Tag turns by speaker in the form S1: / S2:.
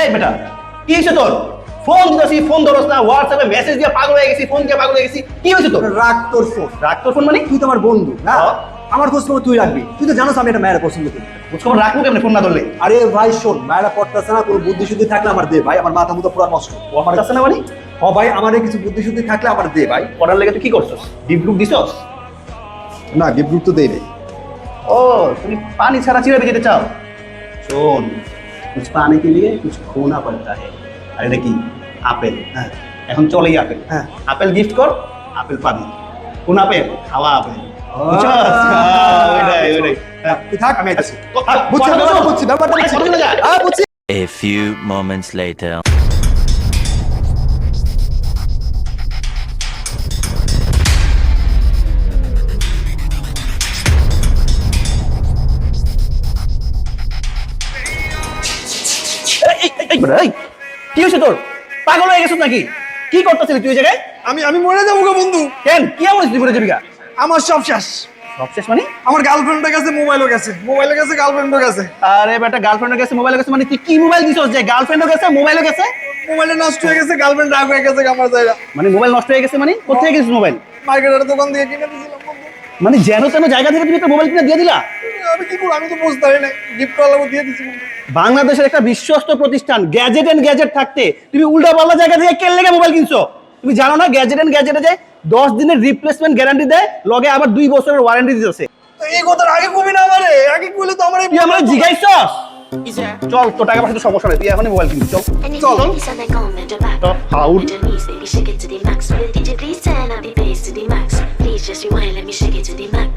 S1: এই বেটা কি হয়েছে তোর? ফোন দিতেছি ফোন ধরস না, হোয়াটসঅ্যাপে মেসেজ দিয়ে পাগল হয়ে গেছি, ফোন দিয়ে পাগল হয়ে গেছি। কি হয়েছে তোর?
S2: রাগ তোর ফোন।
S1: রাগ তোর ফোন মানে?
S2: তুই তো আমার বন্ধু না, আমার খোঁজ খবর তুই রাখবি। তুই তো জানোস আমি একটা মেয়েরা পছন্দ করি।
S1: খোঁজ খবর রাখবো কেমনে ফোন না ধরলে?
S2: আরে ভাই শোন, মেয়েরা পড়তেছে না, কোনো বুদ্ধি শুদ্ধি থাকলে আমার দে ভাই, আমার মাথা মুথা পুরো নষ্ট।
S1: ও আমার কাছে না মানে?
S2: হ ভাই, আমার কিছু বুদ্ধি শুদ্ধি থাকলে আমার দে ভাই।
S1: পড়ার লেগে তুই কি করছস? ডিপ লুক দিছস?
S2: না, গিফট তো দেই নাই।
S1: ও তুমি पानी ছাড়া চিড়ে যেতে চাও? শোন, कुछ पाने के लिए कुछ खोना पड़ता है। আর এটা কি? আপেল।
S2: হ্যাঁ
S1: এখন চলেই আপেল।
S2: হ্যাঁ।
S1: আপেল গিফট কর, আপেল পাবি। কোন আপেল? খাওয়া আপেল। বুঝছস? ওইটাই।
S2: তুই থাক, আমি আইতাছি।
S1: বুঝছি,
S2: বুঝছি ব্যাপারটা বুঝছি। হ্যাঁ বুঝছি।
S3: A few moments later.
S1: কি হয়েছে তোর? পাগল হয়ে গেছিস নাকি? কি করতেছিলি তুই এই জায়গায়?
S2: আমি মরে যাবো গো বন্ধু।
S1: কেন কি এমন তুই করে যাবি গা?
S2: আমার সব শেষ।
S1: সব শেষ মানে?
S2: আমার গার্লফ্রেন্ডের কাছে মোবাইলও গেছে, গার্লফ্রেন্ডও গেছে।
S1: আরে বেটা, গার্লফ্রেন্ডের কাছে মোবাইল গেছে মানে তুই কি মোবাইল দিছস যে গার্লফ্রেন্ডও গেছে মোবাইলও গেছে?
S2: মোবাইলটা নষ্ট হয়ে গেছে, গার্লফ্রেন্ড রাগ হয়ে গেছে আমার জায়গা।
S1: মানে মোবাইল নষ্ট হয়ে গেছে মানে কোথায় গেছিস মোবাইল?
S2: মার্কেটের দোকান থেকে কিনে দিয়েছিলাম বন্ধু।
S1: মানে যেন তেন জায়গা থেকে তুমি একটা মোবাইল কিনে দিয়ে দিলা?
S2: আমি কি করব, আমি তো বুঝতে পারি না। গিফট করার লাগো দিয়ে দিছি বন্ধু।
S1: বাংলাদেশের একটা বিশ্বস্ত প্রতিষ্ঠান গ্যাজেট এন্ড গ্যাজেট থাকতে তুমি উল্টা পাল্টা জায়গা থেকে কেন লেগে মোবাইল কিনছো? তুমি জানো না গ্যাজেট এন্ড গ্যাজেটে যে 10 দিনের রিপ্লেসমেন্ট গ্যারান্টি দেয়, লগে আবার 2 বছরের ওয়ারেন্টি দিতেছে।
S2: তো এই কথার আগে কবি না আমারে, আগে কইলে তো আমারে
S1: তুই আমরা জিগাইছস? চল তো টাকা পয়সা সমস্যা নেই, তুই এখনই মোবাইল কিনবি চল।
S2: চল।
S1: হাউল
S4: Underneath, baby, shake it to the max. Will DJ please turn up the bass to the max? Please just rewind, let me shake it to the max.